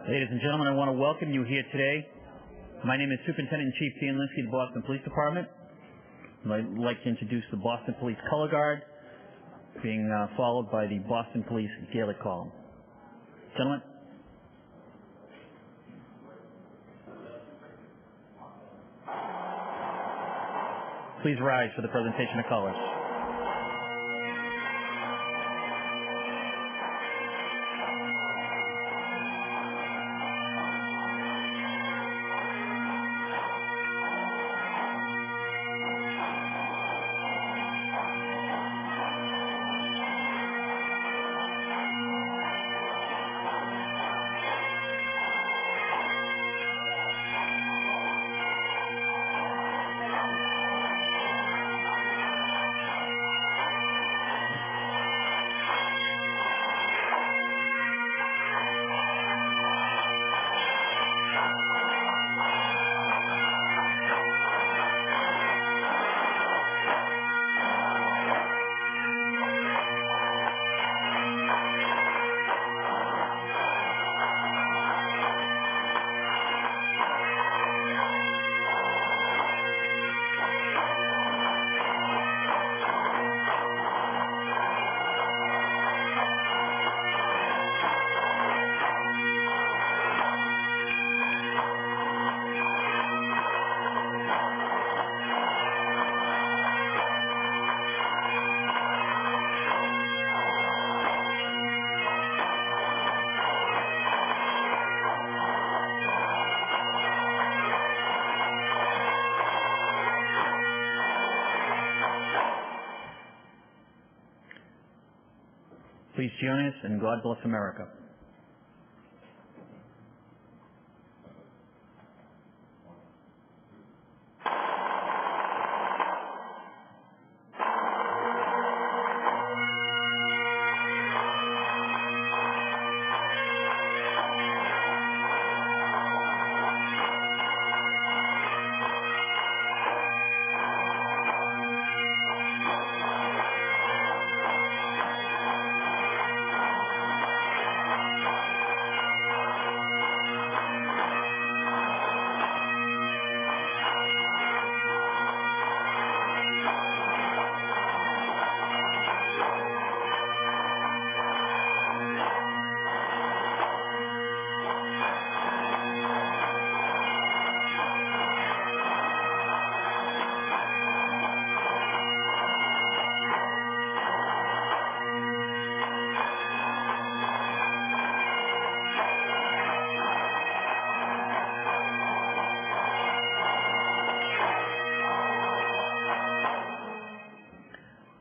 Ladies and gentlemen, I want to welcome you here today. My name is Superintendent-in-Chief Dan Linsky of the Boston Police Department. I'd like to introduce the Boston Police Color Guard, being followed by the Boston Police Gaelic Column. Gentlemen. Please rise for the presentation of colors. Please join us, and God bless America.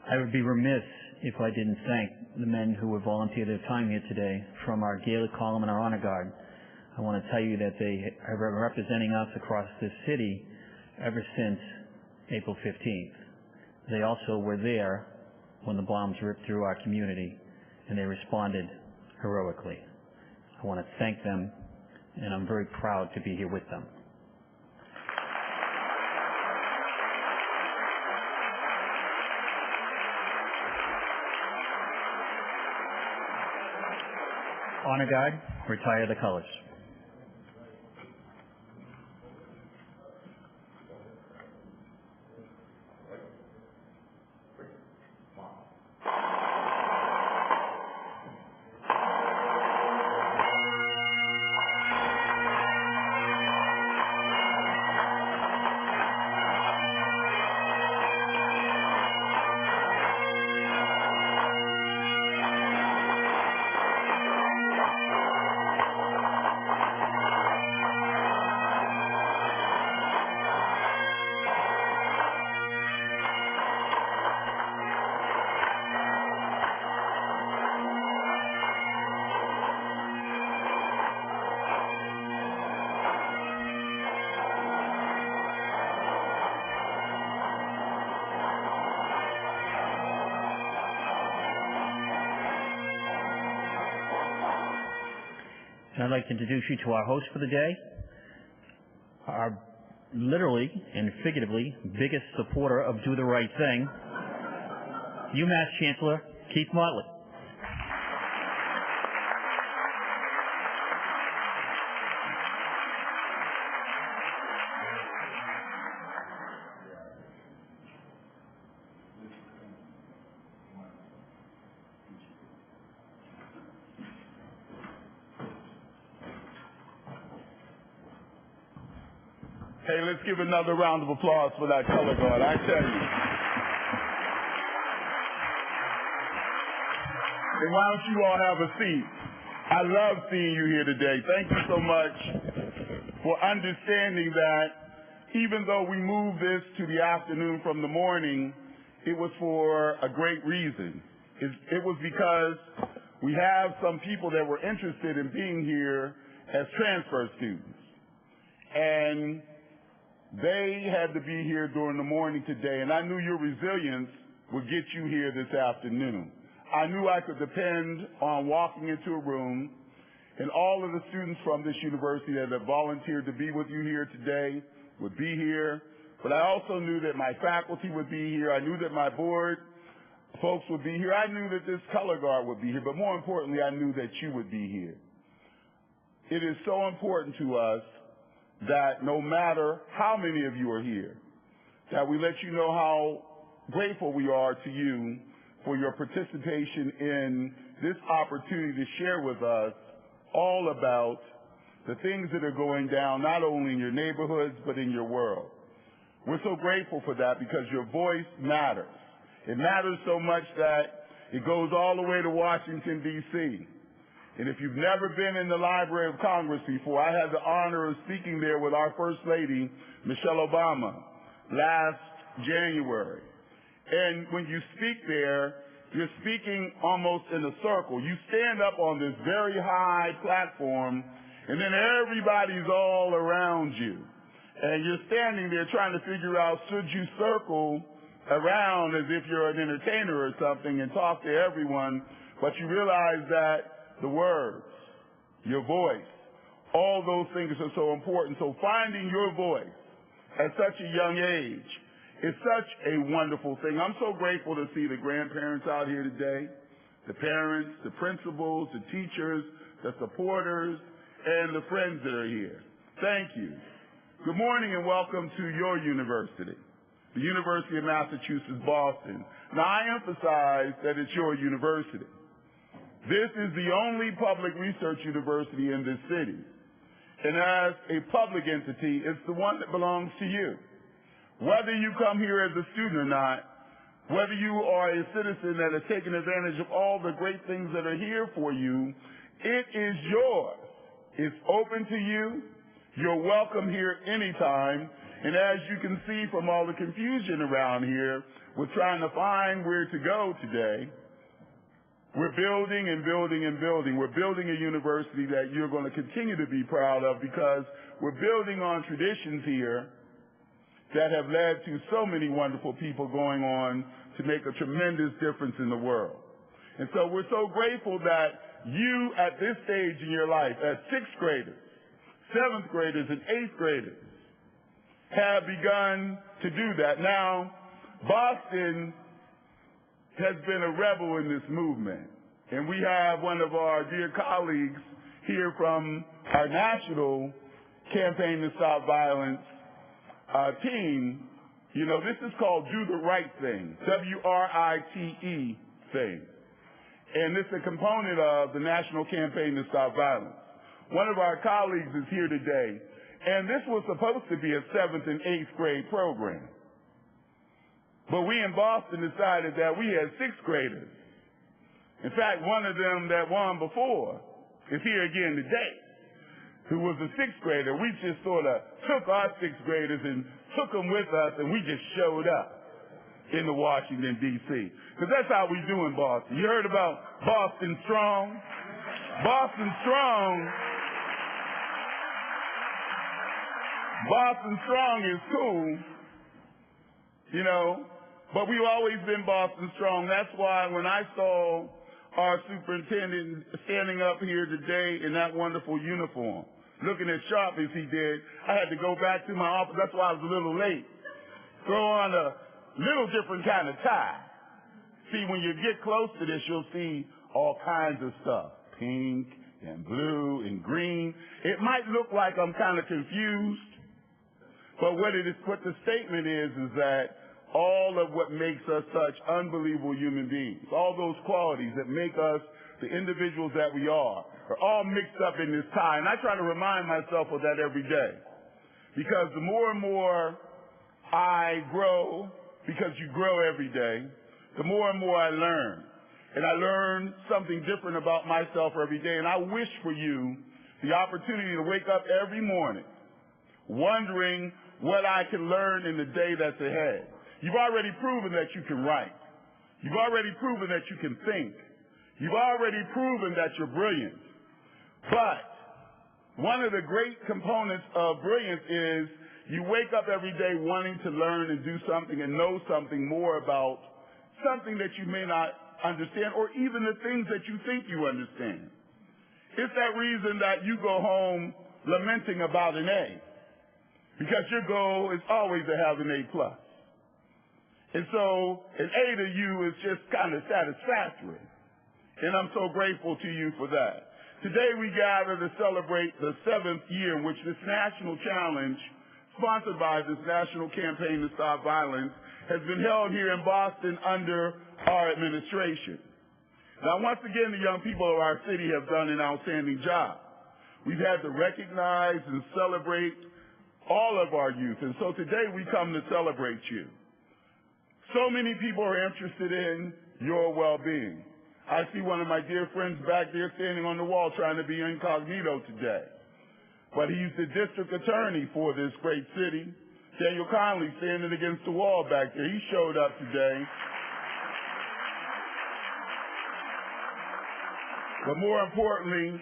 I would be remiss if I didn't thank the men who have volunteered their time here today from our Gaelic Column and our Honor Guard. I want to tell you that they have been representing us across this city ever since April 15th. They also were there when the bombs ripped through our community, and they responded heroically. I want to thank them, and I'm very proud to be here with them. Honor Guard, retire the colors. And I'd like to introduce you to our host for the day, our literally and figuratively biggest supporter of Do the Right Thing, UMass Chancellor Keith Motley. Hey, let's give another round of applause for that color guard. I tell you. And why don't you all have a seat? I love seeing you here today. Thank you so much for understanding that even though we moved this to the afternoon from the morning, it was for a great reason. It was because we have some people that were interested in being here as transfer students. And they had to be here during the morning today, and I knew your resilience would get you here this afternoon. I knew I could depend on walking into a room and all of the students from this university that have volunteered to be with you here today would be here. But I also knew that my faculty would be here. I knew that my board folks would be here. I knew that this color guard would be here. But more importantly, I knew that you would be here. It is so important to us that no matter how many of you are here, that we let you know how grateful we are to you for your participation in this opportunity to share with us all about the things that are going down, not only in your neighborhoods, but in your world. We're so grateful for that because your voice matters. It matters so much that it goes all the way to Washington, D.C. And if you've never been in the Library of Congress before, I had the honor of speaking there with our First Lady, Michelle Obama, last January. And when you speak there, you're speaking almost in a circle. You stand up on this very high platform, and then everybody's all around you. And you're standing there trying to figure out, should you circle around as if you're an entertainer or something and talk to everyone, but you realize that the words, your voice, all those things are so important. So finding your voice at such a young age is such a wonderful thing. I'm so grateful to see the grandparents out here today, the parents, the principals, the teachers, the supporters, and the friends that are here. Thank you. Good morning and welcome to your university, the University of Massachusetts, Boston. Now, I emphasize that it's your university. This is the only public research university in this city. And as a public entity, it's the one that belongs to you. Whether you come here as a student or not, whether you are a citizen that has taken advantage of all the great things that are here for you, it is yours. It's open to you. You're welcome here anytime. And as you can see from all the confusion around here, we're trying to find where to go today. We're building and building and building. We're building a university that you're going to continue to be proud of because we're building on traditions here that have led to so many wonderful people going on to make a tremendous difference in the world. And so we're so grateful that you at this stage in your life, as sixth graders, seventh graders, and eighth graders, have begun to do that. Now, Boston has been a rebel in this movement. And we have one of our dear colleagues here from our national Campaign to Stop Violence team. You know, this is called Do the Right Thing, W-R-I-T-E thing. And it's a component of the National Campaign to Stop Violence. One of our colleagues is here today, and this was supposed to be a 7th and 8th grade program. But we in Boston decided that we had 6th graders. In fact, one of them that won before is here again today, who was a 6th grader. We just sort of took our 6th graders and took them with us, and we just showed up in the Washington, D.C. Because that's how we do in Boston. You heard about Boston Strong? Boston Strong. Boston Strong is cool, you know, but we've always been Boston Strong. That's why when I saw our superintendent standing up here today in that wonderful uniform, looking as sharp as he did, I had to go back to my office. That's why I was a little late. Throw on a little different kind of tie. See, when you get close to this, you'll see all kinds of stuff, pink and blue and green. It might look like I'm kind of confused, but what the statement is that all of what makes us such unbelievable human beings, all those qualities that make us the individuals that we are all mixed up in this tie. And I try to remind myself of that every day. because the more and more I grow, because you grow every day, the more and more I learn. And I learn something different about myself every day. And I wish for you the opportunity to wake up every morning wondering what I can learn in the day that's ahead. You've already proven that you can write. You've already proven that you can think. You've already proven that you're brilliant. But one of the great components of brilliance is you wake up every day wanting to learn and do something and know something more about something that you may not understand, or even the things that you think you understand. It's that reason that you go home lamenting about an A, because your goal is always to have an A+. And so an A to you is just kind of satisfactory. And I'm so grateful to you for that. Today we gather to celebrate the 7th year in which this national challenge, sponsored by this national campaign to stop violence, has been held here in Boston under our administration. Now, once again, the young people of our city have done an outstanding job. We've had to recognize and celebrate all of our youth, and so today we come to celebrate you. So many people are interested in your well-being. I see one of my dear friends back there standing on the wall trying to be incognito today. But he's the district attorney for this great city. Daniel Conley standing against the wall back there. He showed up today. But more importantly,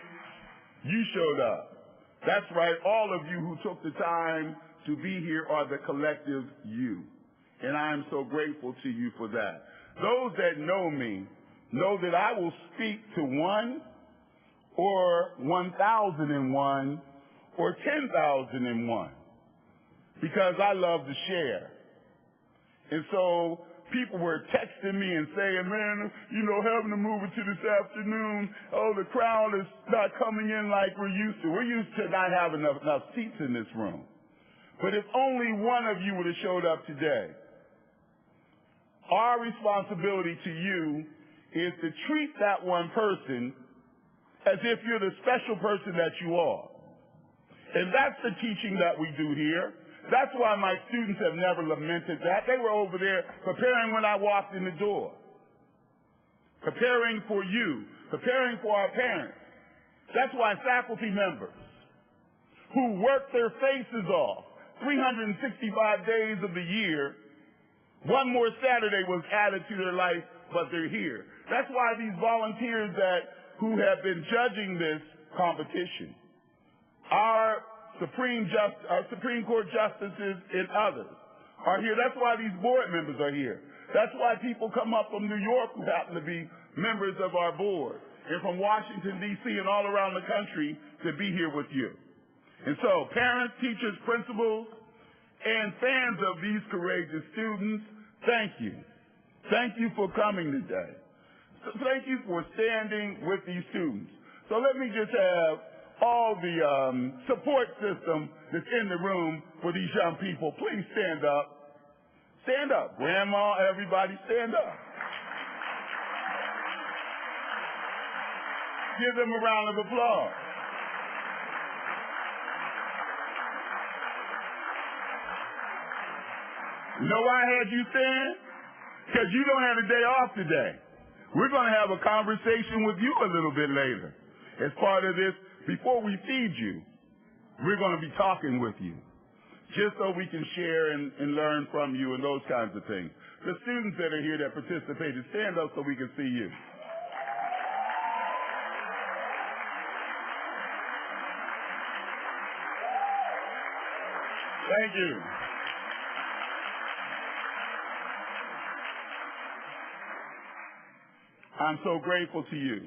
you showed up. That's right, all of you who took the time to be here are the collective you. And I am so grateful to you for that. Those that know me know that I will speak to 1 or 1,001 or 10,001 because I love to share. And so people were texting me and saying, man, having to move it to this afternoon, the crowd is not coming in like we're used to. We're used to not having enough seats in this room. But if only one of you would have showed up today, our responsibility to you is to treat that one person as if you're the special person that you are. And that's the teaching that we do here. That's why my students have never lamented that. They were over there preparing when I walked in the door. Preparing for you. Preparing for our parents. That's why faculty members who work their faces off 365 days of the year, one more Saturday was added to their life, but they're here. That's why these volunteers who have been judging this competition, our Supreme Court justices and others are here. That's why these board members are here. That's why people come up from New York who happen to be members of our board, and from Washington, D.C. and all around the country to be here with you. And so parents, teachers, principals, and fans of these courageous students, thank you. Thank you for coming today. So thank you for standing with these students. So let me just have all the support system that's in the room for these young people. Please stand up. Stand up. Grandma, everybody, stand up. Give them a round of applause. You know why I had you stand? Because you don't have a day off today. We're going to have a conversation with you a little bit later. As part of this, before we feed you, we're going to be talking with you, just so we can share and learn from you and those kinds of things. The students that are here that participated, stand up so we can see you. Thank you. I'm so grateful to you.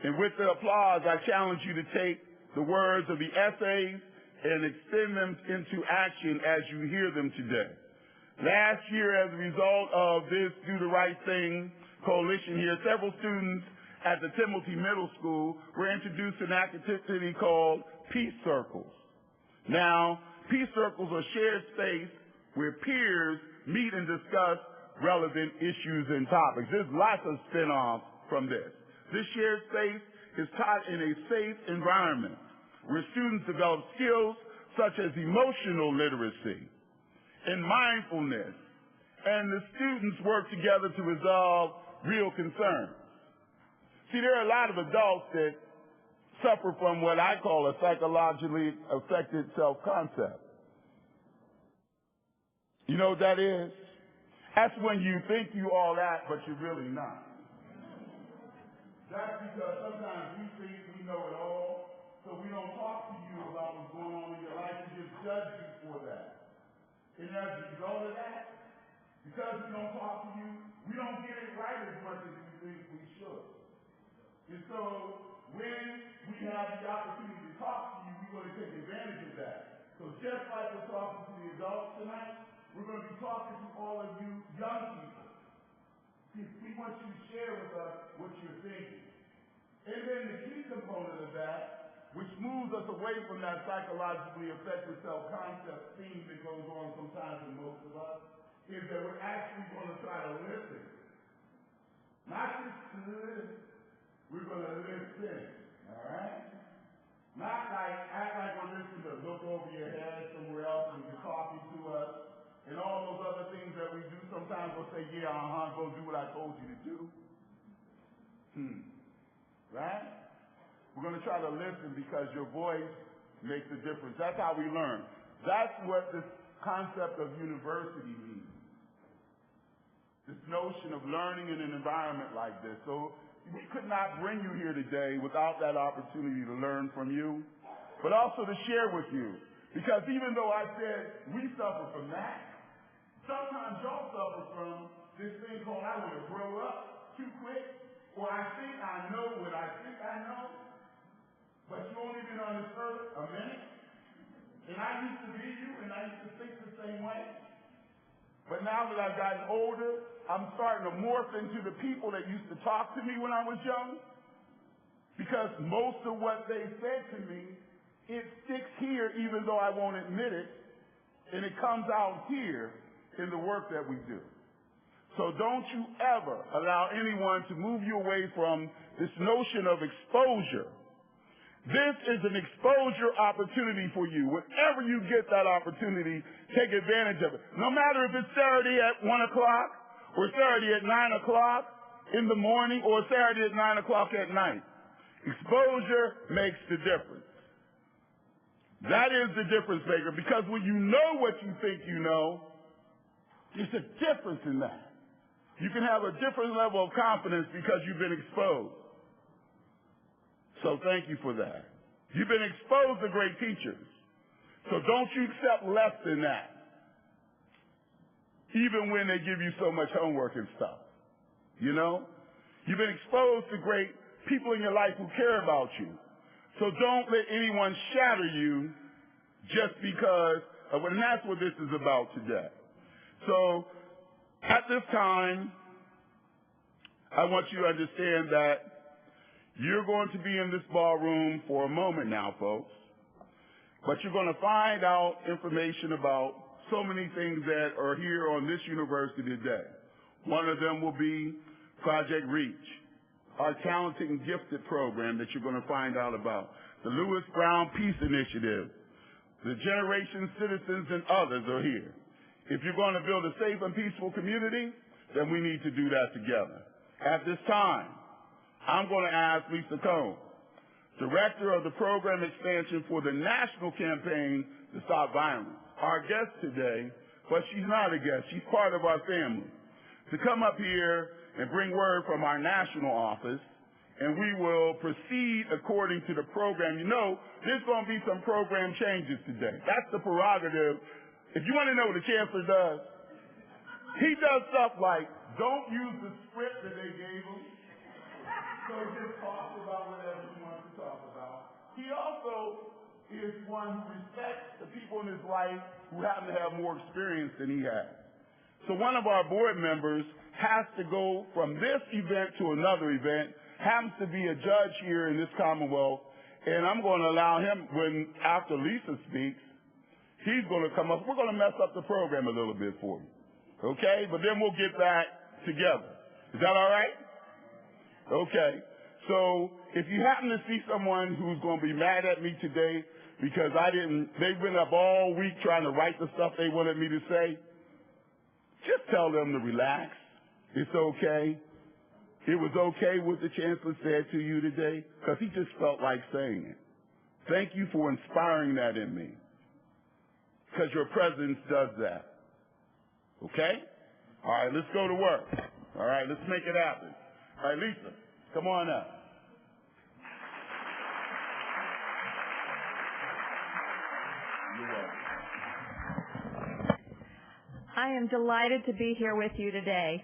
And with the applause, I challenge you to take the words of the essays and extend them into action as you hear them today. Last year, as a result of this Do the Right Thing coalition here, several students at the Timothy Middle School were introduced to an activity called Peace Circles. Now, Peace Circles are shared space where peers meet and discuss relevant issues and topics. There's lots of spin-offs from this. This shared space is taught in a safe environment where students develop skills such as emotional literacy and mindfulness, and the students work together to resolve real concerns. See, there are a lot of adults that suffer from what I call a psychologically affected self-concept. You know what that is? That's when you think you all that, but you're really not. That's because sometimes we think we know it all, so we don't talk to you about what's going on in your life. We just judge you for that. And as a result of that, because we don't talk to you, we don't get it right as much as we think we should. And so when we have the opportunity to talk to you, we're going to take advantage of that. So just like we're talking to the adults tonight, we're going to be talking to all of you young people. We want you to share with us what you're thinking. And then the key component of that, which moves us away from that psychologically affected self-concept theme that goes on sometimes in most of us, is that we're actually going to try to listen. Not just to listen, we're going to listen, all right? Not like act like we're listening to look over your head somewhere else and you're talking to us, and all those other things that we do. Sometimes we'll say, yeah, go do what I told you to do. Right? We're going to try to listen because your voice makes a difference. That's how we learn. That's what this concept of university means. This notion of learning in an environment like this. So we could not bring you here today without that opportunity to learn from you, but also to share with you. Because even though I said we suffer from that, sometimes y'all suffer from this thing called I want to grow up too quick, or I think I know what I think I know, but you only been on this earth a minute, and I used to be you, and I used to think the same way. But now that I've gotten older, I'm starting to morph into the people that used to talk to me when I was young, because most of what they said to me, it sticks here even though I won't admit it, and it comes out here in the work that we do. So don't you ever allow anyone to move you away from this notion of exposure. This is an exposure opportunity for you. Whenever you get that opportunity, take advantage of it. No matter if it's Saturday at 1 o'clock, or Saturday at 9 o'clock in the morning, or Saturday at 9 o'clock at night. Exposure makes the difference. That is the difference maker, because when you know what you think you know, there's a difference in that. You can have a different level of confidence because you've been exposed. So thank you for that. You've been exposed to great teachers. So don't you accept less than that, even when they give you so much homework and stuff. You know? You've been exposed to great people in your life who care about you. So don't let anyone shatter you just because of what, and that's what this is about today. So at this time, I want you to understand that you're going to be in this ballroom for a moment now, folks. But you're going to find out information about so many things that are here on this university today. One of them will be Project Reach, our talented and gifted program that you're going to find out about. The Lewis Brown Peace Initiative, the Generation Citizens, and others are here. If you're going to build a safe and peaceful community, then we need to do that together. At this time, I'm going to ask Lisa Cohn, Director of the Program Expansion for the National Campaign to Stop Violence, our guest today, but she's not a guest, she's part of our family, to come up here and bring word from our national office, and we will proceed according to the program. You know, there's going to be some program changes today. That's the prerogative. If you want to know what the chancellor does, he does stuff like, don't use the script that they gave him, so he just talks about whatever he wants to talk about. He also is one who respects the people in his life who happen to have more experience than he has. So one of our board members has to go from this event to another event, happens to be a judge here in this Commonwealth, and I'm going to allow him, when after Lisa speaks, he's going to come up. We're going to mess up the program a little bit for you, okay? But then we'll get back together. Is that all right? Okay. So if you happen to see someone who's going to be mad at me today, because they've been up all week trying to write the stuff they wanted me to say. Just tell them to relax. It's okay. It was okay what the chancellor said to you today, because he just felt like saying it. Thank you for inspiring that in me, because your presence does that. Okay? All right, let's go to work. All right, let's make it happen. All right, Lisa, come on up. I am delighted to be here with you today.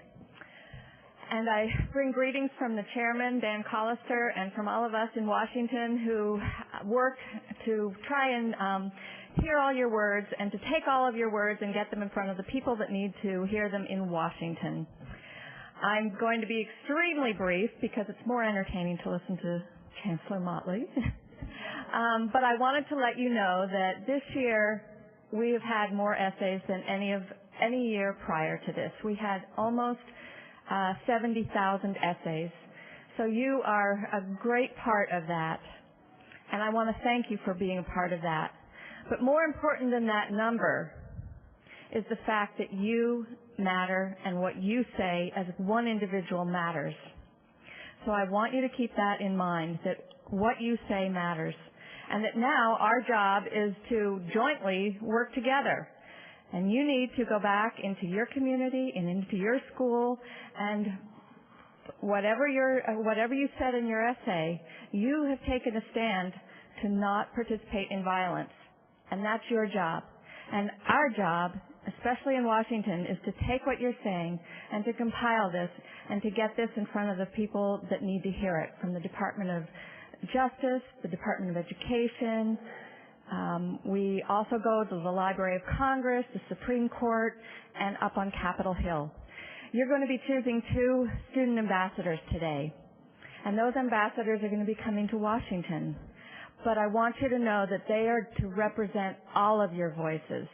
And I bring greetings from the chairman, Dan Collister, and from all of us in Washington who work to try and hear all your words and to take all of your words and get them in front of the people that need to hear them in Washington. I'm going to be extremely brief because it's more entertaining to listen to Chancellor Motley. But I wanted to let you know that this year we have had more essays than any year prior to this. We had almost 70,000 essays. So you are a great part of that. And I want to thank you for being a part of that. But more important than that number is the fact that you matter and what you say as one individual matters. So I want you to keep that in mind, that what you say matters. And that now our job is to jointly work together. And you need to go back into your community and into your school, and whatever you said in your essay, you have taken a stand to not participate in violence. And that's your job. And our job, especially in Washington, is to take what you're saying and to compile this and to get this in front of the people that need to hear it, from the Department of Justice, the Department of Education. We also go to the Library of Congress, the Supreme Court, and up on Capitol Hill. You're going to be choosing 2 student ambassadors today, and those ambassadors are going to be coming to Washington. But I want you to know that they are to represent all of your voices,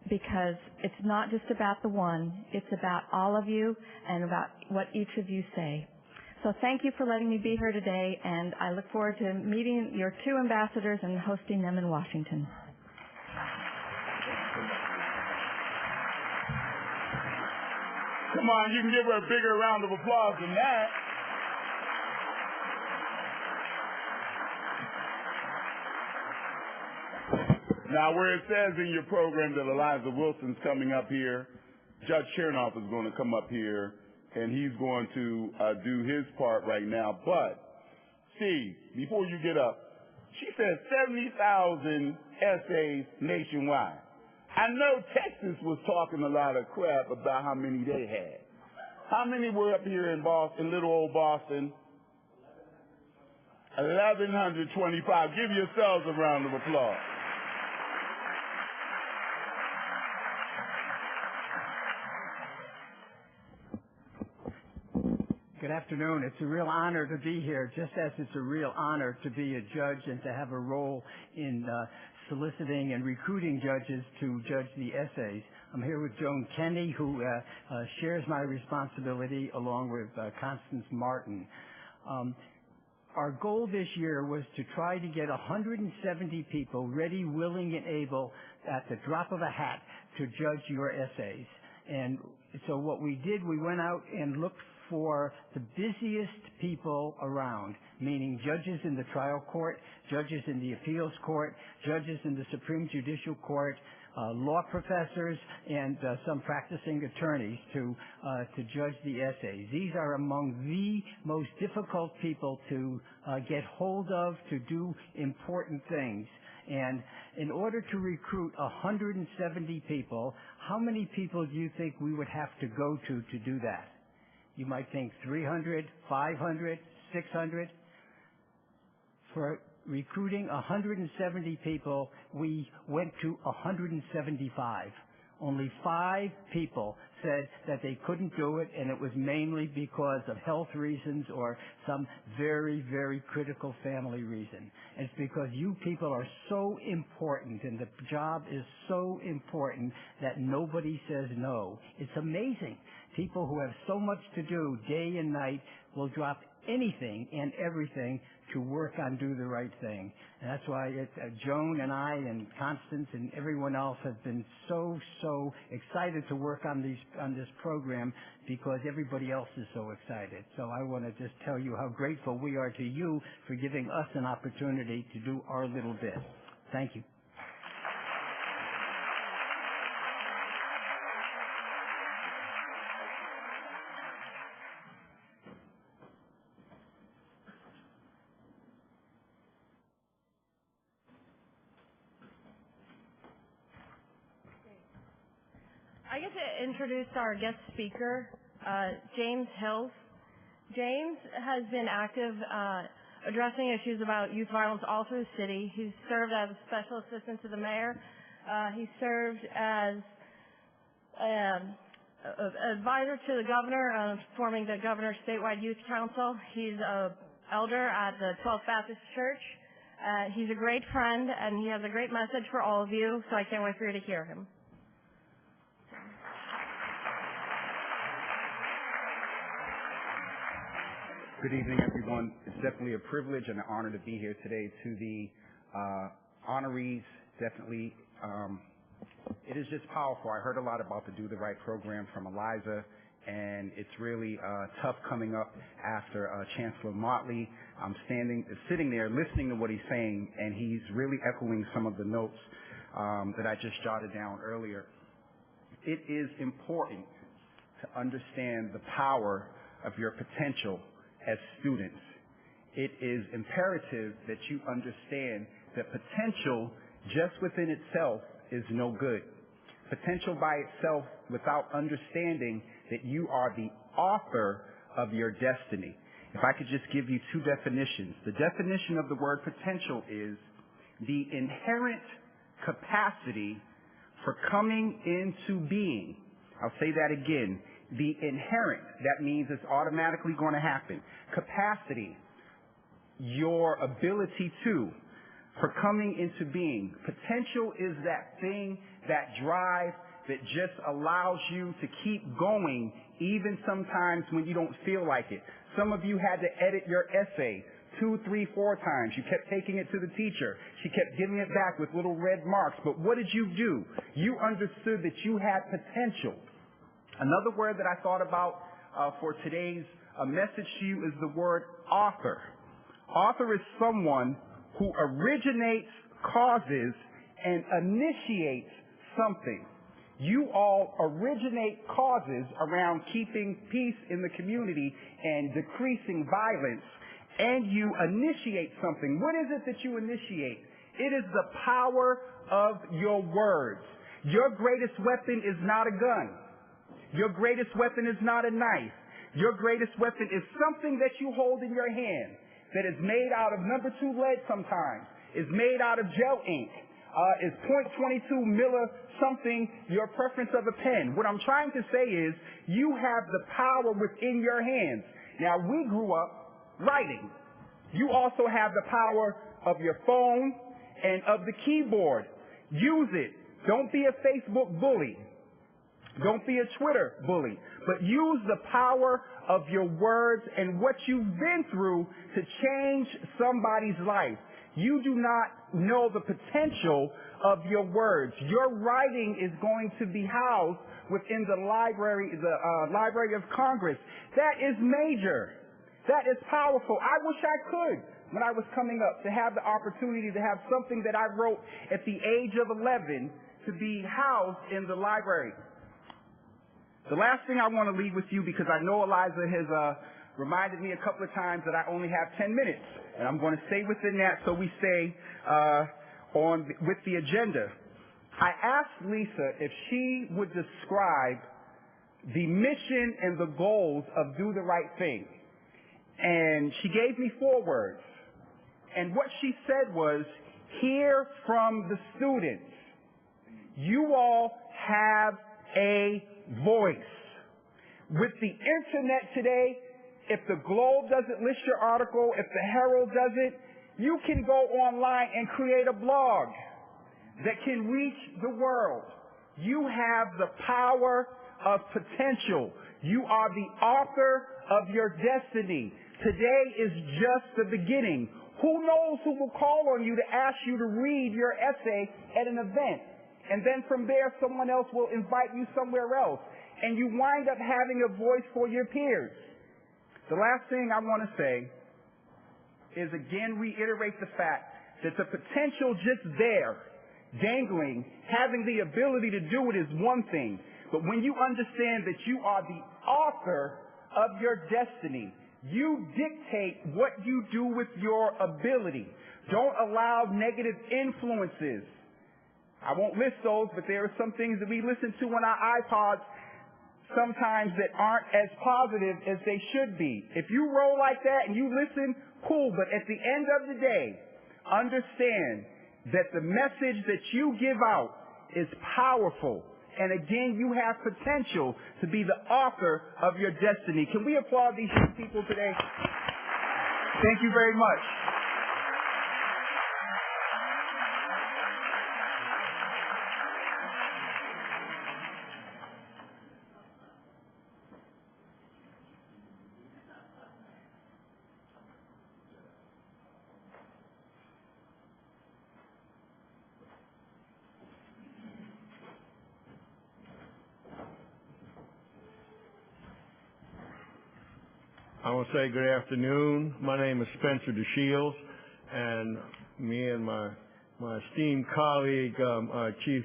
because it's not just about the one, it's about all of you and about what each of you say. So thank you for letting me be here today, and I look forward to meeting your 2 ambassadors and hosting them in Washington. Come on, you can give her a bigger round of applause than that. Now, where it says in your program that Eliza Wilson's coming up here, Judge Chernoff is going to come up here, and he's going to do his part right now. But, Steve, before you get up, she said 70,000 essays nationwide. I know Texas was talking a lot of crap about how many they had. How many were up here in Boston, little old Boston? 1,125. Give yourselves a round of applause. Good afternoon. It's a real honor to be here, just as it's a real honor to be a judge and to have a role in soliciting and recruiting judges to judge the essays. I'm here with Joan Kenney, who shares my responsibility along with Constance Martin. Our goal this year was to try to get 170 people ready, willing, and able at the drop of a hat to judge your essays. And so what we did, we went out and looked for the busiest people around, meaning judges in the trial court, judges in the appeals court, judges in the Supreme Judicial Court, law professors, and some practicing attorneys to judge the essays. These are among the most difficult people to get hold of, to do important things. And in order to recruit 170 people, how many people do you think we would have to go to do that? You might think 300, 500, 600. For recruiting 170 people, we went to 175. Only 5 people said that they couldn't do it, and it was mainly because of health reasons or some very, very critical family reason. It's because you people are so important, and the job is so important that nobody says no. It's amazing. People who have so much to do day and night will drop anything and everything to work on Do the Right Thing. And that's why Joan and I and Constance and everyone else have been so excited to work on this program because everybody else is so excited. So I want to just tell you how grateful we are to you for giving us an opportunity to do our little bit. Thank you. I get to introduce our guest speaker, James Hills. James has been active addressing issues about youth violence all through the city. He's served as a special assistant to the mayor. He served as advisor to the governor, forming the governor's statewide youth council. He's an elder at the 12th Baptist Church. He's a great friend, and he has a great message for all of you, so I can't wait for you to hear him. Good evening, everyone. It's definitely a privilege and an honor to be here today. To the honorees, definitely, it is just powerful. I heard a lot about the Do the Right program from Eliza, and it's really tough coming up after Chancellor Motley. I'm sitting there listening to what he's saying, and he's really echoing some of the notes that I just jotted down earlier. It is important to understand the power of your potential as students. It is imperative that you understand that potential just within itself is no good. Potential by itself without understanding that you are the author of your destiny. If I could just give you two definitions. The definition of the word potential is the inherent capacity for coming into being. I'll say that again. The inherent, that means it's automatically going to happen. Capacity, your ability to, for coming into being. Potential is that thing, that drive that just allows you to keep going even sometimes when you don't feel like it. Some of you had to edit your essay 2, 3, 4 times. You kept taking it to the teacher. She kept giving it back with little red marks. But what did you do? You understood that you had potential. Another word that I thought about for today's message to you is the word author. Author is someone who originates, causes, and initiates something. You all originate causes around keeping peace in the community and decreasing violence, and you initiate something. What is it that you initiate? It is the power of your words. Your greatest weapon is not a gun. Your greatest weapon is not a knife. Your greatest weapon is something that you hold in your hand that is made out of number 2 lead sometimes, is made out of gel ink, is .22 miller something, your preference of a pen. What I'm trying to say is you have the power within your hands. Now, we grew up writing. You also have the power of your phone and of the keyboard. Use it. Don't be a Facebook bully. Don't be a Twitter bully, but use the power of your words and what you've been through to change somebody's life. You do not know the potential of your words. Your writing is going to be housed within the Library of Congress. That is major. That is powerful. I wish I could, when I was coming up, to have the opportunity to have something that I wrote at the age of 11 to be housed in the library. The last thing I want to leave with you, because I know Eliza has reminded me a couple of times that I only have 10 minutes, and I'm going to stay within that so we stay with the agenda. I asked Lisa if she would describe the mission and the goals of Do the Right Thing, and she gave me 4 words. And what she said was, hear from the students. You all have a voice. With the internet today, if the Globe doesn't list your article, if the Herald doesn't, you can go online and create a blog that can reach the world. You have the power of potential. You are the author of your destiny. Today is just the beginning. Who knows who will call on you to ask you to read your essay at an event? And then from there, someone else will invite you somewhere else. And you wind up having a voice for your peers. The last thing I want to say is again reiterate the fact that the potential just there, dangling, having the ability to do it is one thing. But when you understand that you are the author of your destiny, you dictate what you do with your ability. Don't allow negative influences. I won't list those, but there are some things that we listen to on our iPods sometimes that aren't as positive as they should be. If you roll like that and you listen, cool, but at the end of the day, understand that the message that you give out is powerful. And again, you have potential to be the author of your destiny. Can we applaud these young people today? Thank you very much. I want to say good afternoon. My name is Spencer DeShields, and me and my esteemed colleague, Chief,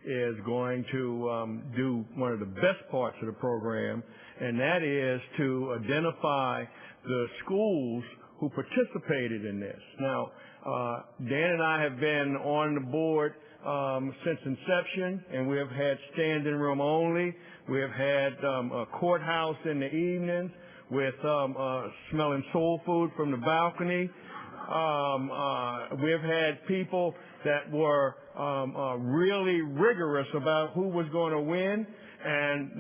is going to do one of the best parts of the program, and that is to identify the schools who participated in this. Now, Dan and I have been on the board since inception, and we have had standing room only. We have had a courthouse in the evenings with smelling soul food from the balcony. We've had people that were really rigorous about who was going to win, and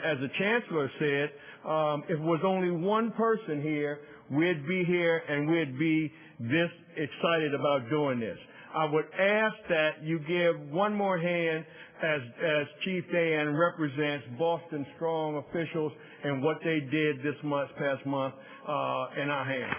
as the chancellor said, if it was only one person here, we'd be here and we'd be this excited about doing this. I would ask that you give one more hand as Chief Dan represents Boston Strong officials and what they did this past month in our hands.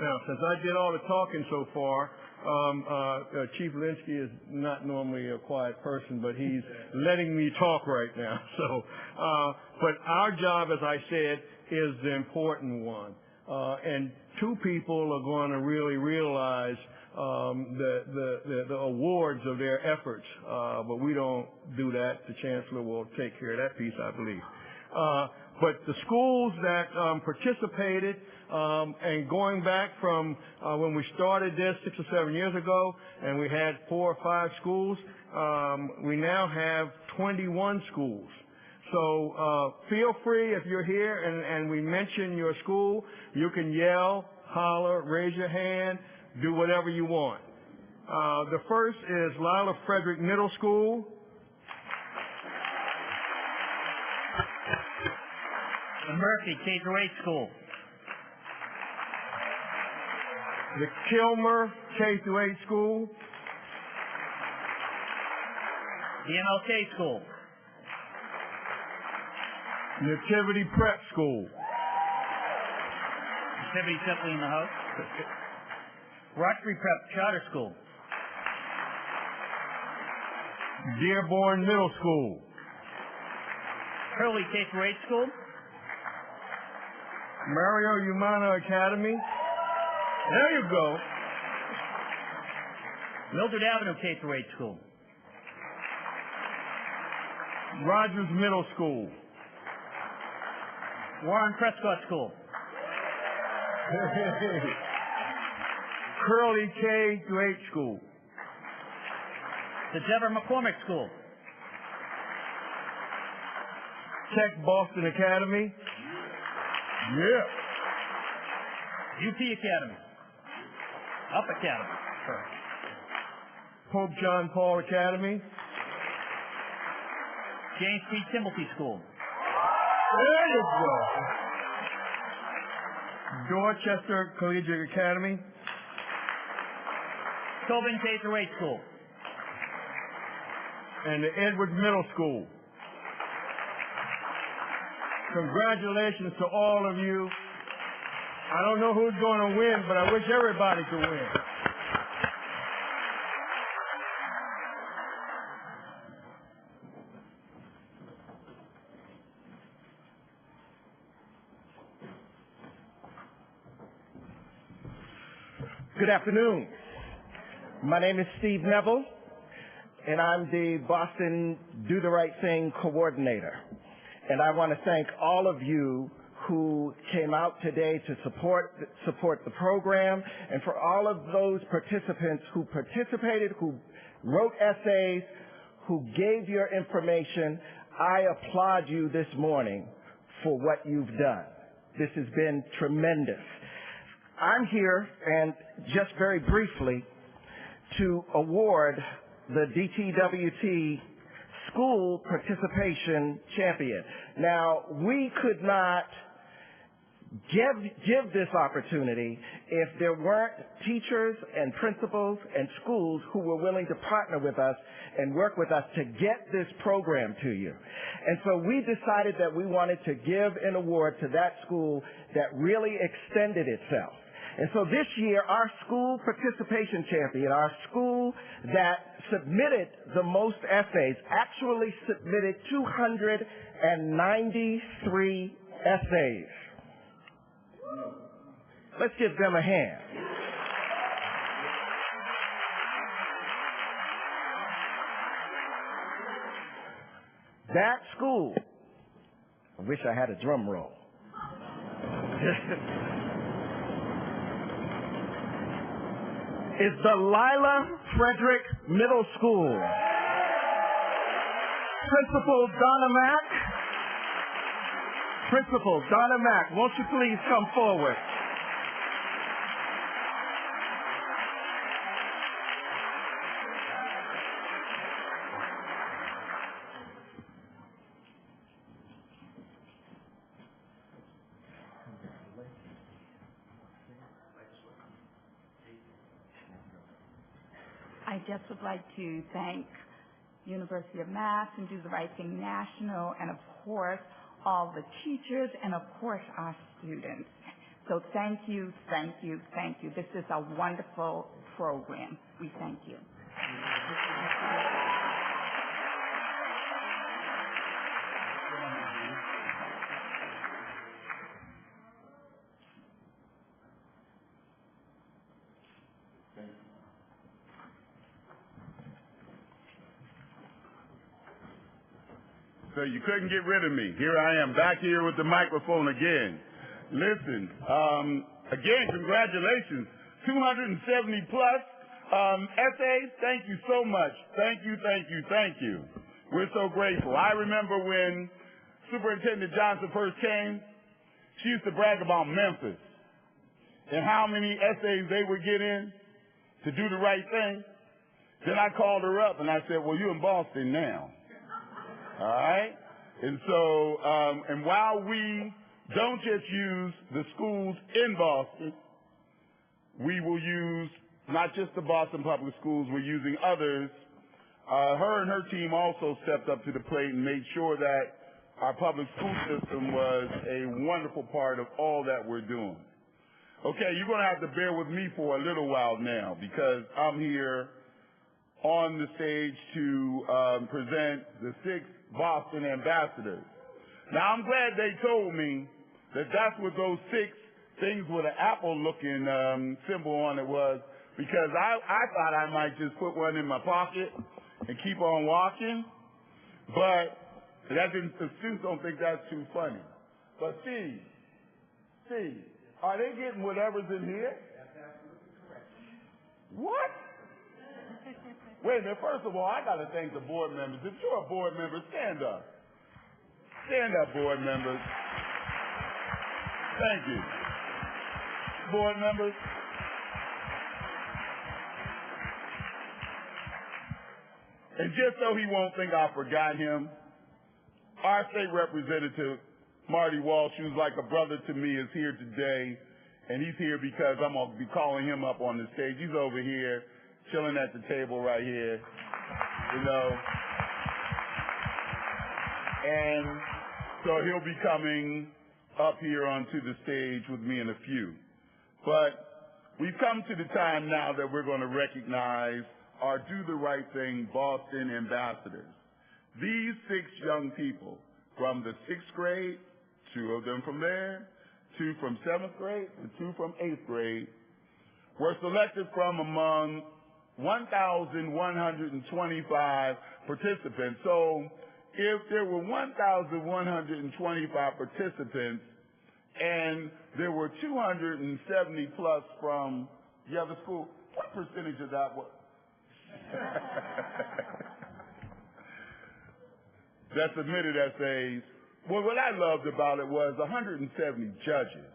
Now, since I did all the talking so far, Chief Linsky is not normally a quiet person, but he's letting me talk right now. So, but our job, as I said, is the important one. And two people are going to really realize the awards of their efforts, but we don't do that. The Chancellor will take care of that piece, I believe. But the schools that participated, and going back from when we started this 6 or 7 years ago, and we had 4 or 5 schools, we now have 21 schools. So feel free, if you're here and we mention your school, you can yell, holler, raise your hand, do whatever you want. The first is Lila Frederick Middle School. The Murphy K-8 School. The Kilmer K-8 School. The MLK School. Nativity Prep School. Nativity simply in the house. Roxbury Prep Charter School. Dearborn Middle School. Hurley K-8 School. Mario Umana Academy. There you go. Mildred Avenue K-8 School. Rogers Middle School. Warren Prescott School. Curley K-8 School. The Deborah McCormick School. Tech Boston Academy. Yeah. UP Academy. Up Academy. Sorry. Pope John Paul Academy. James P. Timothy School. There you go. Dorchester Collegiate Academy, Tobin K-8 School. and the Edwards Middle School. Congratulations to all of you. I don't know who's going to win, but I wish everybody could win. Good afternoon. My name is Steve Neville, and I'm the Boston Do the Right Thing coordinator. And I want to thank all of you who came out today to support the program, and for all of those participants who participated, who wrote essays, who gave your information. I applaud you this morning for what you've done. This has been tremendous. I'm here, and just very briefly, to award the DTWT School Participation Champion. Now, we could not give this opportunity if there weren't teachers and principals and schools who were willing to partner with us and work with us to get this program to you. And so we decided that we wanted to give an award to that school that really extended itself. And so this year, our school participation champion, our school that submitted the most essays, actually submitted 293 essays. Let's give them a hand. That school, I wish I had a drum roll. Is the Lila Frederick Middle School. Principal Donna Mack, won't you please come forward? I just would like to thank University of Mass and Do the Right Thing National, and of course all the teachers, and of course our students. So thank you, thank you, thank you. This is a wonderful program. We thank you. So you couldn't get rid of me. Here I am, back here with the microphone again. Listen, again, congratulations. 270 plus essays. Thank you so much. Thank you, thank you, thank you. We're so grateful. I remember when Superintendent Johnson first came, she used to brag about Memphis and how many essays they would get in to do the right thing. Then I called her up and I said, well, you're in Boston now. All right? And so, and while we don't just use the schools in Boston, we will use not just the Boston Public Schools, we're using others. Her and her team also stepped up to the plate and made sure that our public school system was a wonderful part of all that we're doing. Okay, you're going to have to bear with me for a little while now because I'm here on the stage to present the 6 Boston ambassadors. Now, I'm glad they told me that that's what those 6 things with an apple-looking symbol on it was, because I thought I might just put one in my pocket and keep on walking, but the students don't think that's too funny. But Steve, are they getting whatever's in here? That's absolutely correct. What? Wait a minute, first of all, I got to thank the board members. If you're a board member, stand up. Stand up, board members. Thank you. Board members. And just so he won't think I forgot him, our state representative, Marty Walsh, who's like a brother to me, is here today. And he's here because I'm going to be calling him up on the stage. He's over here, chilling at the table right here, you know. And so he'll be coming up here onto the stage with me in a few. But we've come to the time now that we're going to recognize our Do the Right Thing Boston ambassadors. These 6 young people from the 6th grade, 2 of them from there, 2 from 7th grade, and 2 from 8th grade, were selected from among 1,125 participants. So if there were 1,125 participants and there were 270 plus from the other school, what percentage of that was? That submitted essays. Well, what I loved about it was 170 judges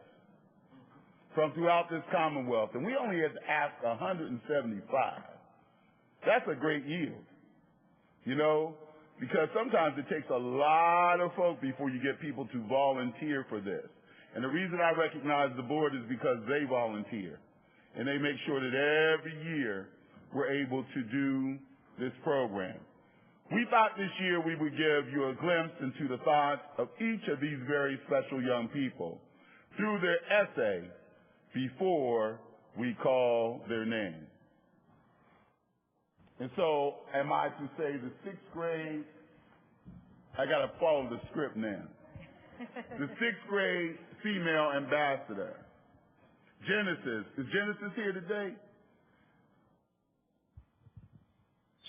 from throughout this Commonwealth, and we only had to ask 175. That's a great yield, you know, because sometimes it takes a lot of folk before you get people to volunteer for this. And the reason I recognize the board is because they volunteer, and they make sure that every year we're able to do this program. We thought this year we would give you a glimpse into the thoughts of each of these very special young people through their essay before we call their name. And so, am I to say the 6th grade? I got to follow the script now. The 6th grade female ambassador. Genesis. Is Genesis here today?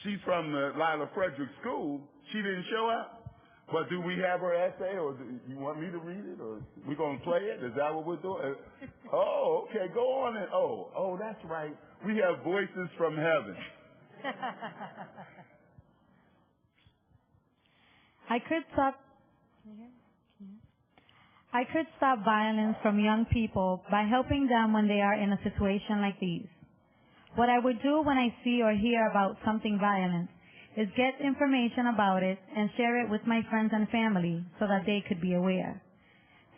She's from the Lila Frederick School. She didn't show up. But do we have her essay, or do you want me to read it, or we going to play it? Is that what we're doing? Oh, okay, go on and, oh, that's right. We have voices from heaven. I could stop violence from young people by helping them when they are in a situation like these. What I would do when I see or hear about something violent is get information about it and share it with my friends and family so that they could be aware.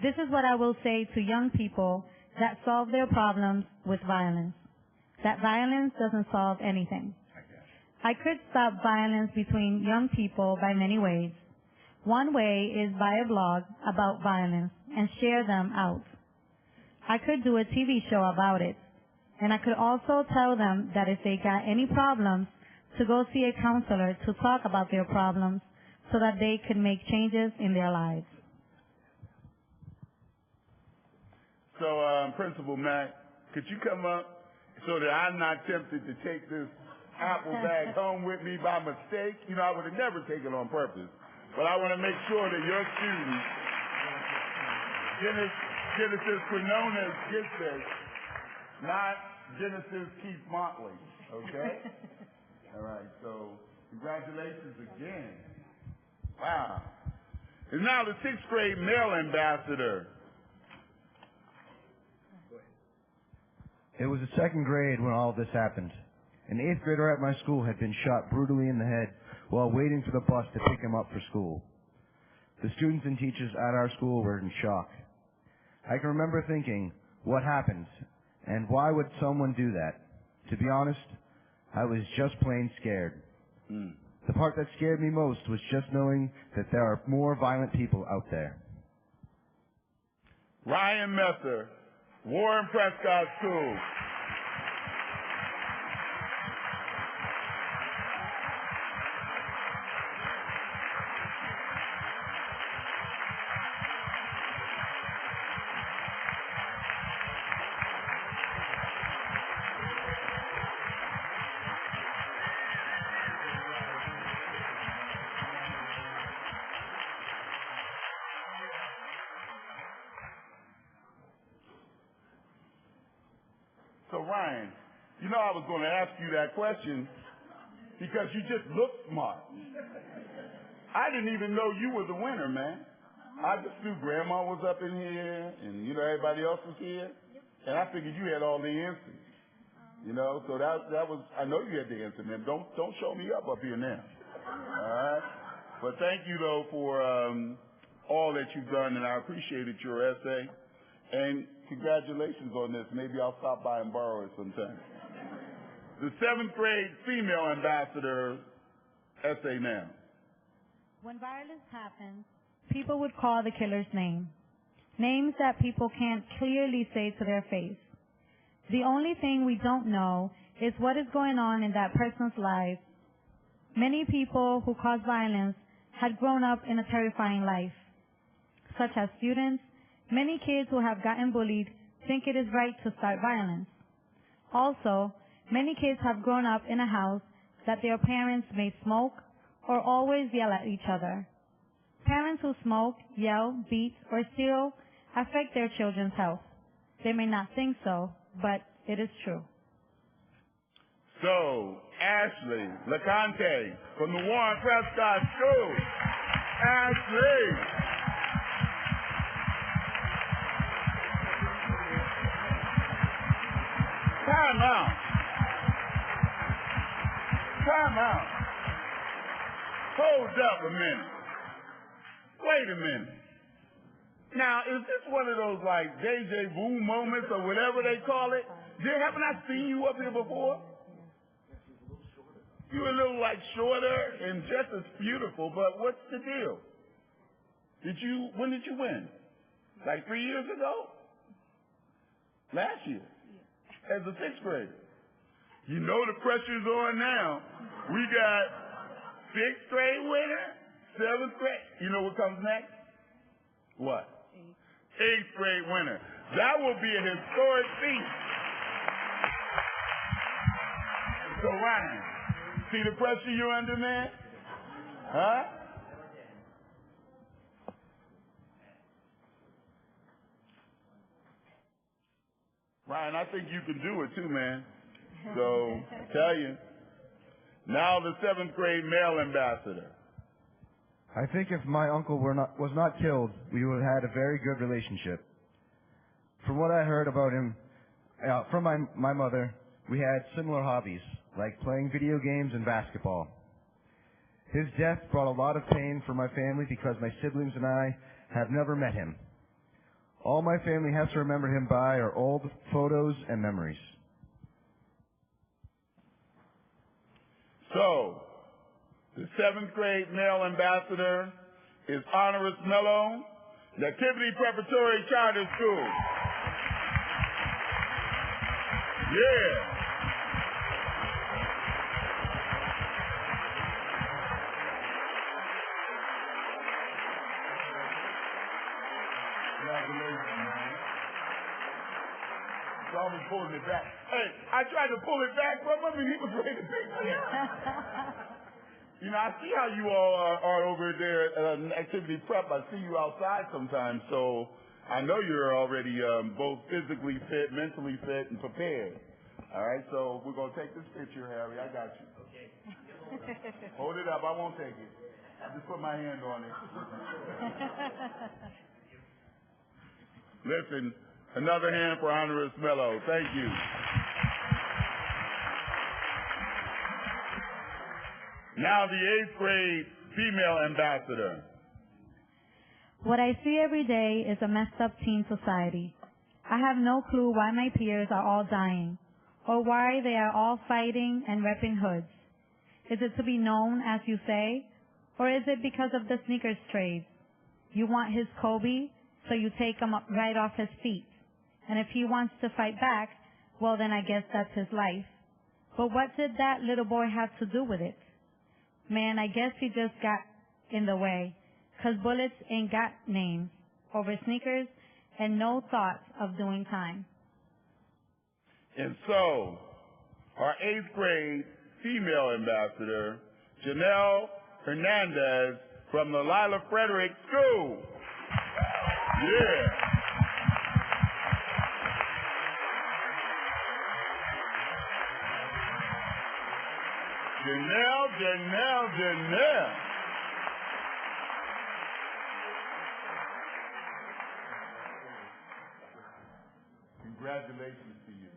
This is what I will say to young people that solve their problems with violence. That violence doesn't solve anything. I could stop violence between young people by many ways. One way is buy a blog about violence and share them out. I could do a TV show about it. And I could also tell them that if they got any problems, to go see a counselor to talk about their problems so that they could make changes in their lives. So, Principal Mack, could you come up so that I'm not tempted to take this apple bag home with me by mistake? You know, I would have never taken it on purpose. But I want to make sure that your students, Genesis Quinones, gets this, not Genesis Keith Motley, okay? All right, so congratulations again. Wow. And now the 6th grade male ambassador. It was the 2nd grade when all of this happened. An 8th grader at my school had been shot brutally in the head while waiting for the bus to pick him up for school. The students and teachers at our school were in shock. I can remember thinking, what happened? And why would someone do that? To be honest, I was just plain scared. The part that scared me most was just knowing that there are more violent people out there. Ryan Messer, Warren Prescott School. So Ryan, you know I was going to ask you that question because you just look smart. I didn't even know you were the winner, man. I just knew Grandma was up in here and, you know, everybody else was here. And I figured you had all the answers. You know, so that was, I know you had the answer, man. Don't show me up here now. All right? But thank you, though, for all that you've done, and I appreciated your essay. And congratulations on this. Maybe I'll stop by and borrow it sometime. The 7th grade female ambassador essay now. When violence happens, people would call the killer's name. Names that people can't clearly say to their face. The only thing we don't know is what is going on in that person's life. Many people who cause violence had grown up in a terrifying life, such as students. Many kids who have gotten bullied think it is right to start violence. Also, many kids have grown up in a house that their parents may smoke or always yell at each other. Parents who smoke, yell, beat, or steal affect their children's health. They may not think so, but it is true. So, Ashley LeConte from the Warren Prescott School. Ashley. Time out. Time out. Hold up a minute. Wait a minute. Now, is this one of those like deja vu moments or whatever they call it? Haven't I seen you up here before? You were a little like shorter and just as beautiful, but what's the deal? When did you win? Like 3 years ago? Last year? As a 6th grader. You know the pressure's on now. We got 6th grade winner, 7th grade. You know what comes next? What? 8th grade winner. That will be a historic feat. So Ryan, see the pressure you're under, man? Huh? Ryan, I think you can do it too, man. So, tell you. Now the 7th grade male ambassador. I think if my uncle was not killed, we would have had a very good relationship. From what I heard about him, from my mother, we had similar hobbies, like playing video games and basketball. His death brought a lot of pain for my family because my siblings and I have never met him. All my family has to remember him by are old photos and memories. So, the 7th grade male ambassador is Honoris Mello, Nativity Preparatory Charter School. Yeah. Congratulations, man. It's always pulling it back. Hey, I tried to pull it back from him and he was ready to pick me up. You know, I see how you all are over there at activity prep. I see you outside sometimes, so I know you're already both physically fit, mentally fit, and prepared. All right, so we're going to take this picture, Harry. I got you. Okay. Hold it up. I won't take it. I just put my hand on it. Listen, another hand for Honoris Mello. Thank you. Now the 8th grade female ambassador. What I see every day is a messed up teen society. I have no clue why my peers are all dying, or why they are all fighting and repping hoods. Is it to be known, as you say, or is it because of the sneakers trade? You want his Kobe, so you take him up right off his feet. And if he wants to fight back, well then I guess that's his life. But what did that little boy have to do with it? Man, I guess he just got in the way, 'cause bullets ain't got names over sneakers and no thoughts of doing time. And so, our 8th grade female ambassador, Janelle Hernandez from the Lila Frederick School. Yeah. Janelle. Congratulations to you.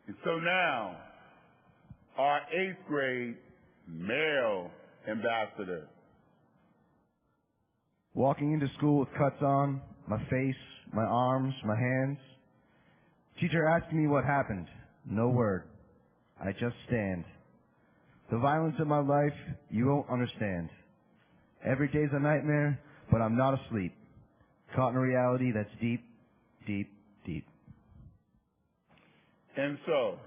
And so now, our 8th grade male ambassador. Walking into school with cuts on, my face, my arms, my hands. Teacher asked me what happened. No word. I just stand. The violence of my life, you won't understand. Every day's a nightmare, but I'm not asleep. Caught in a reality that's deep, deep, deep. And so,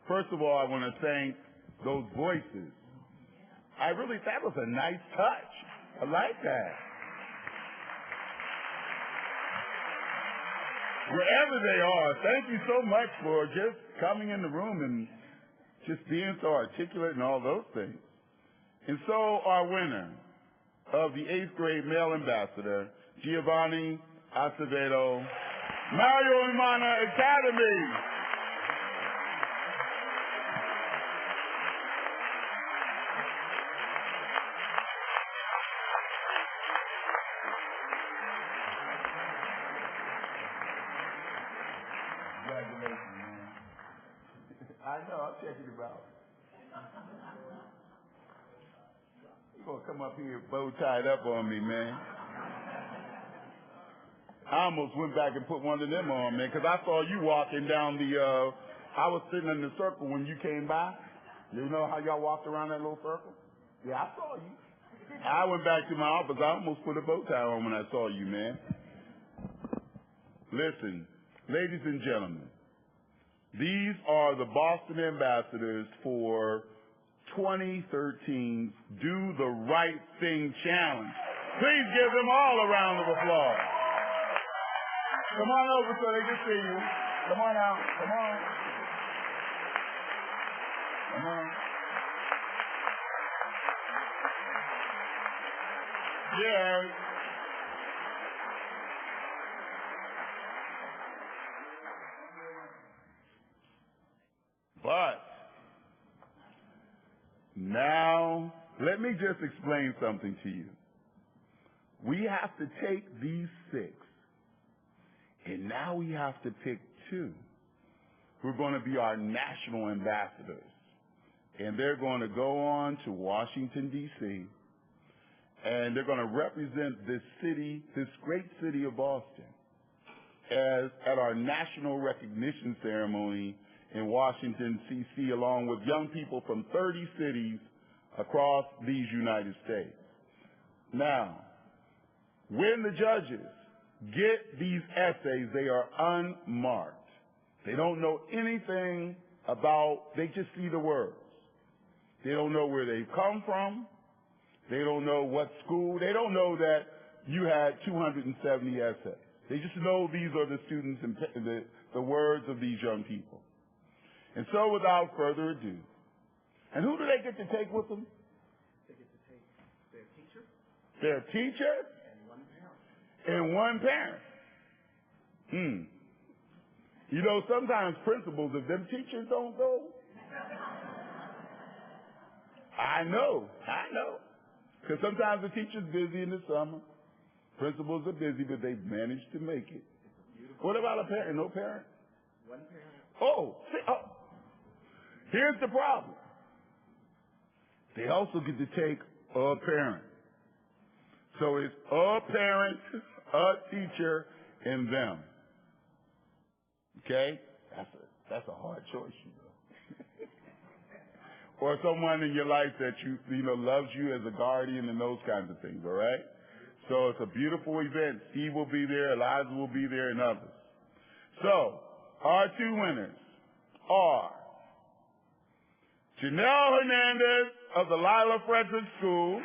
first of all, I want to thank those voices. That was a nice touch. I like that. Wherever they are, thank you so much for just coming in the room and just being so articulate and all those things. And so our winner of the 8th grade male ambassador, Giovanni Acevedo, Mario Imana Academy. Congratulations, man. I know, I'll check it out. You're going to come up here bow tied up on me, man. I almost went back and put one of them on, man, because I saw you walking down I was sitting in the circle when you came by. You know how y'all walked around that little circle? Yeah, I saw you. I went back to my office. I almost put a bow tie on when I saw you, man. Listen, ladies and gentlemen, these are the Boston ambassadors for 2013's Do the Right Thing Challenge. Please give them all a round of applause. Come on over so they can see you. Come on out. Come on. Come on. Yeah. But now, let me just explain something to you. We have to take these 6, and now we have to pick 2 who are going to be our national ambassadors. And they're going to go on to Washington, D.C., and they're going to represent this city, this great city of Boston, at our national recognition ceremony in Washington, D.C., along with young people from 30 cities across these United States. Now, when the judges get these essays, they are unmarked. They don't know anything they just see the words. They don't know where they've come from. They don't know what school. They don't know that you had 270 essays. They just know these are the students and the words of these young people. And so without further ado, and who do they get to take with them? They get to take their teacher. Their teacher? And one parent. You know, sometimes principals, if them teachers don't go, I know. Because sometimes the teacher's busy in the summer. Principals are busy, but they've managed to make it. What about a parent? No parent? One parent. Oh, here's the problem. They also get to take a parent. So it's a parent, a teacher, and them. Okay? That's a hard choice, you know. Or someone in your life that you know loves you as a guardian and those kinds of things, all right? So it's a beautiful event. Steve will be there, Eliza will be there, and others. So, our 2 winners are Janelle Hernandez of the Lila Frederick School,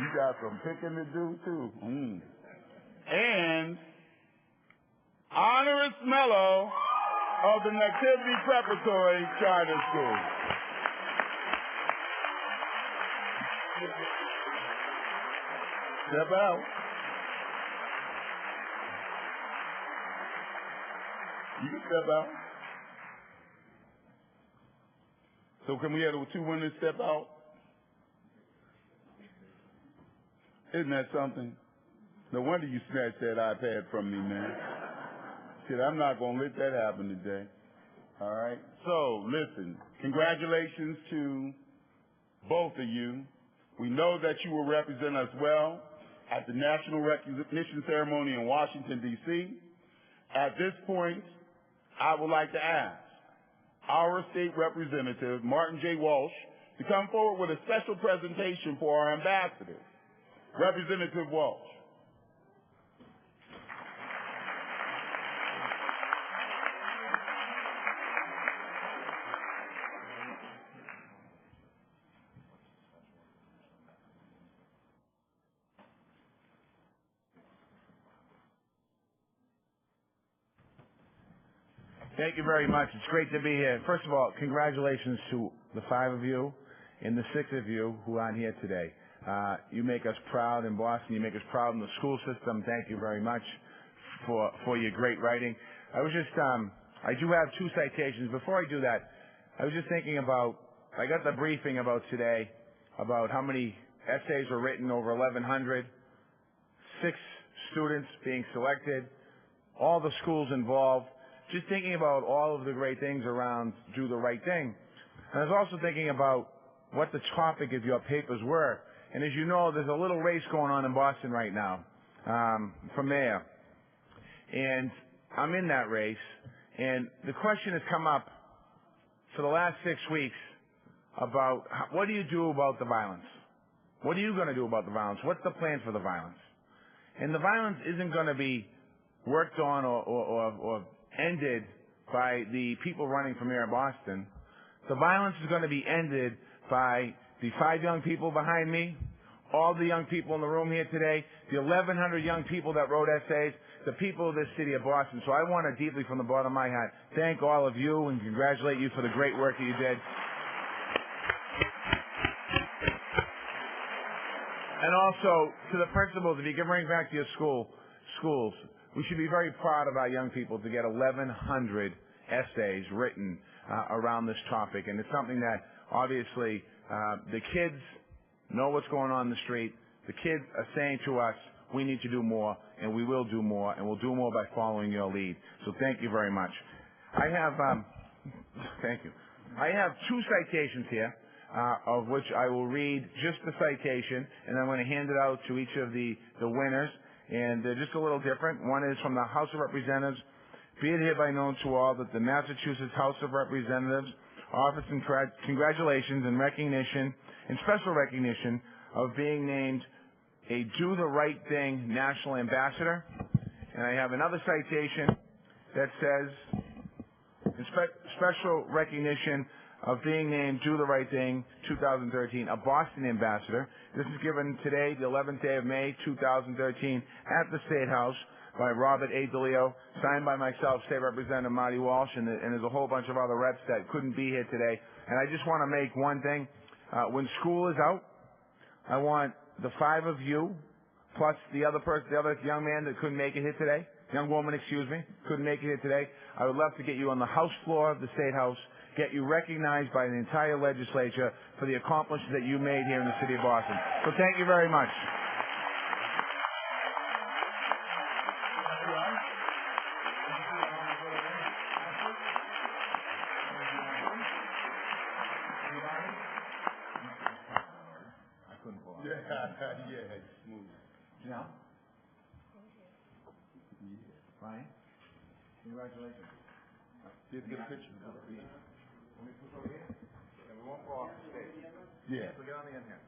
you got some picking to do too. And Honoris Mello of the Nativity Preparatory Charter School. Step out. You can step out. So can we have the two winners step out? Isn't that something? No wonder you snatched that iPad from me, man. Shit, I'm not going to let that happen today. All right? So, listen, congratulations to both of you. We know that you will represent us well at the National Recognition Ceremony in Washington, D.C. At this point, I would like to ask our state representative, Martin J. Walsh, to come forward with a special presentation for our ambassadors. Representative Walsh. Thank you very much. It's great to be here. First of all, congratulations to the 5 of you and the 6 of you who aren't here today. You make us proud in Boston. You make us proud in the school system. Thank you very much for your great writing. I do have 2 citations. Before I do that, I was just thinking about, I got the briefing about today, about how many essays were written, over 1,100, 6 students being selected, all the schools involved. Just thinking about all of the great things around Do the Right Thing. And I was also thinking about what the topic of your papers were. And as you know, there's a little race going on in Boston right now for mayor. And I'm in that race. And the question has come up for the last 6 weeks about what do you do about the violence? What are you going to do about the violence? What's the plan for the violence? And the violence isn't going to be worked on or ended by the people running for mayor of Boston. The violence is going to be ended by the 5 young people behind me, all the young people in the room here today, the 1,100 young people that wrote essays, the people of this city of Boston. So I want to deeply, from the bottom of my heart, thank all of you and congratulate you for the great work that you did. And also, to the principals, if you can bring back to your schools, we should be very proud of our young people to get 1,100 essays written around this topic. And it's something that, obviously, the kids know what's going on in the street. The kids are saying to us, we need to do more, and we will do more, and we'll do more by following your lead. So thank you very much. I have, thank you. I have 2 citations here, of which I will read just the citation, and I'm going to hand it out to each of the winners. And they're just a little different. One is from the House of Representatives. Be it hereby known to all that the Massachusetts House of Representatives offers congratulations and recognition and special recognition of being named a Do the Right Thing National Ambassador. And I have another citation that says, special recognition of being named Do the Right Thing 2013, a Boston Ambassador. This is given today, the 11th day of May 2013, at the State House by Robert A. DeLeo, signed by myself, State Representative Marty Walsh, and there's a whole bunch of other reps that couldn't be here today. And I just want to make one thing. When school is out, I want the 5 of you, plus the other young man that couldn't make it here today, young woman, excuse me, couldn't make it here today. I would love to get you on the House floor of the State House, get you recognized by the entire legislature for the accomplishments that you made here in the city of Boston. So thank you very much. Yeah, smooth. Janelle? Ryan? Congratulations. Get a picture. Let me put over here. And we won't fall off the stage. Yeah. So get on the end here.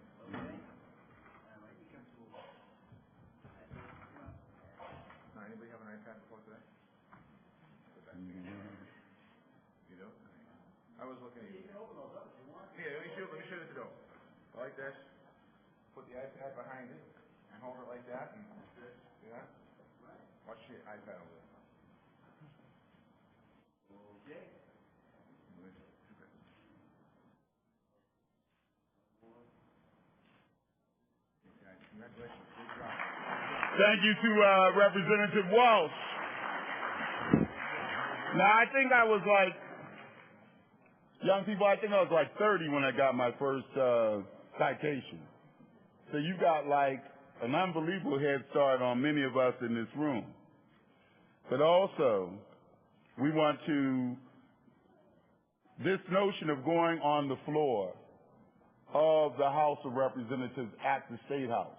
Now, anybody have an iPad before today? You do? I was looking at you. You can open those up if you want. Yeah, let me show you the door. Like this. Put the iPad behind it and hold it like that and this. See that? Watch the iPad over there. Okay. Congratulations. Good job. Thank you to Representative Walsh. Now, I think I was like Young people, I think I was like 30 when I got my first citation. So you got like an unbelievable head start on many of us in this room. But also, we want to, this notion of going on the floor of the House of Representatives at the State House,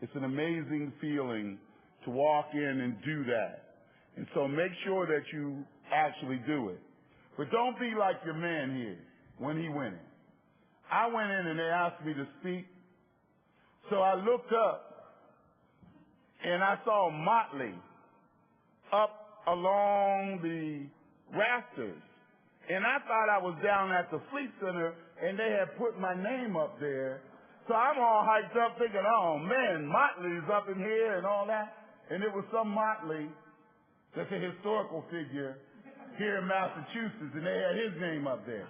it's an amazing feeling to walk in and do that. And so make sure that you actually do it. But don't be like your man here when he went in. I went in and they asked me to speak. So I looked up and I saw Motley up along the rafters. And I thought I was down at the Fleet Center and they had put my name up there. So I'm all hyped up thinking, oh man, Motley's up in here and all that. And it was some Motley that's a historical figure here in Massachusetts, and they had his name up there.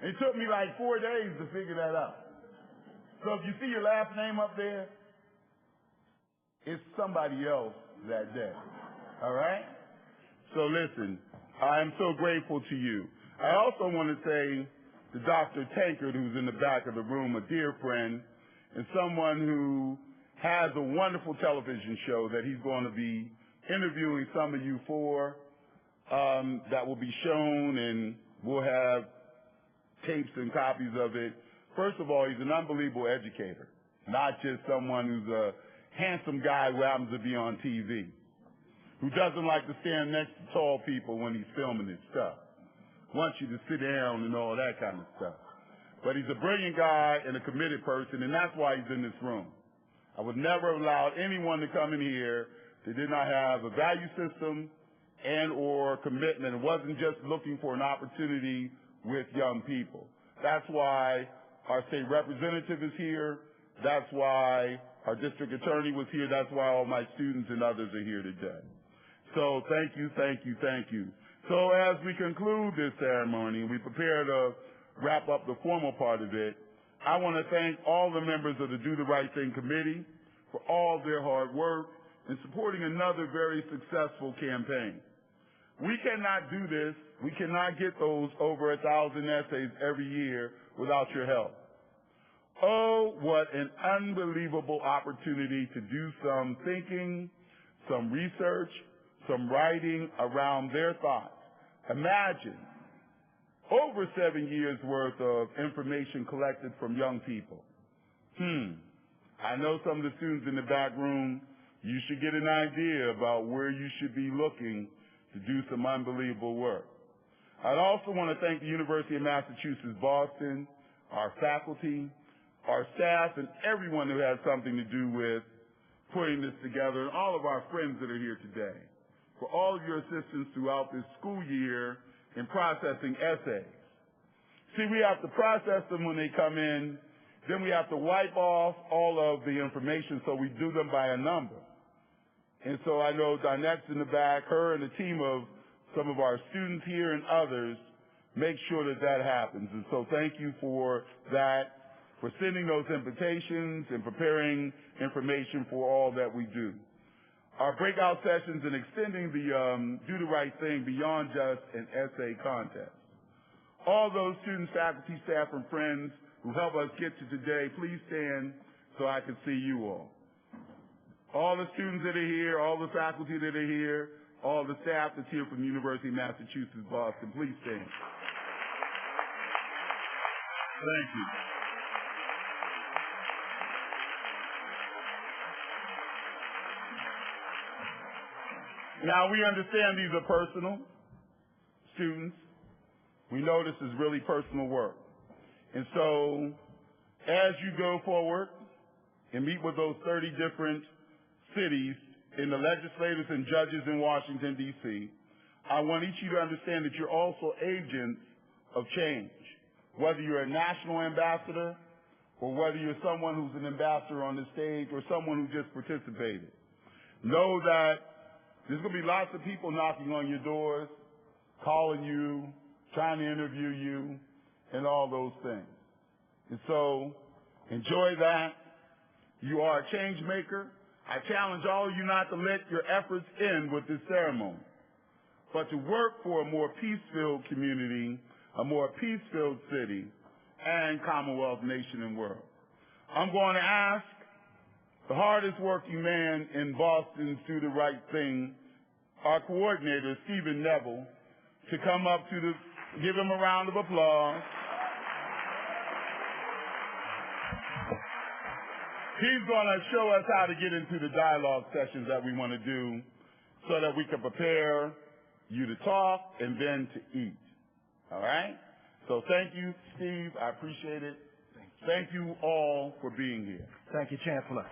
It took me like 4 days to figure that out. So if you see your last name up there, it's somebody else that day. All right? So listen, I am so grateful to you. I also want to say to Dr. Tankard, who's in the back of the room, a dear friend, and someone who has a wonderful television show that he's going to be interviewing some of you for, that will be shown, and we'll have tapes and copies of it. First of all, he's an unbelievable educator, not just someone who's a handsome guy who happens to be on TV, who doesn't like to stand next to tall people when he's filming his stuff, wants you to sit down and all that kind of stuff. But he's a brilliant guy and a committed person, and that's why he's in this room. I would never allow anyone to come in here that did not have a value system and or commitment. It wasn't just looking for an opportunity with young people. That's why our state representative is here. That's why our district attorney was here. That's why all my students and others are here today. So thank you, thank you, thank you. So as we conclude this ceremony and we prepare to wrap up the formal part of it, I want to thank all the members of the Do the Right Thing Committee for all their hard work in supporting another very successful campaign. We cannot do this. We cannot get those over 1,000 essays every year without your help. Oh, what an unbelievable opportunity to do some thinking, some research, some writing around their thoughts. Imagine over 7 years worth of information collected from young people. I know some of the students in the back room, you should get an idea about where you should be looking to do some unbelievable work. I'd also want to thank the University of Massachusetts Boston, our faculty, our staff, and everyone who had something to do with putting this together, and all of our friends that are here today, for all of your assistance throughout this school year in processing essays. See, we have to process them when they come in, then we have to wipe off all of the information, so we do them by a number. And so I know Dinette's in the back, her and a team of some of our students here and others make sure that that happens. And so thank you for that, for sending those invitations and preparing information for all that we do. Our breakout sessions and extending the Do the Right Thing beyond just an essay contest. All those students, faculty, staff, and friends who help us get to today, please stand so I can see you all. All the students that are here, all the faculty that are here, all the staff that's here from the University of Massachusetts Boston, please stand. Thank you. Now, we understand these are personal students. We know this is really personal work. And so, as you go forward and meet with those 30 different cities and the legislators and judges in Washington, D.C., I want each of you to understand that you're also agents of change. Whether you're a national ambassador or whether you're someone who's an ambassador on the stage or someone who just participated. Know that there's going to be lots of people knocking on your doors, calling you, trying to interview you, and all those things. And so, enjoy that. You are a change maker. I challenge all of you not to let your efforts end with this ceremony, but to work for a more peace-filled community a more peace-filled city, and Commonwealth nation and world. I'm going to ask the hardest working man in Boston's Do the Right Thing, our coordinator, Stephen Neville, to come up give him a round of applause. He's going to show us how to get into the dialogue sessions that we want to do so that we can prepare you to talk and then to eat. All right? So thank you, Steve. I appreciate it. Thank you all for being here. Thank you, Chancellor.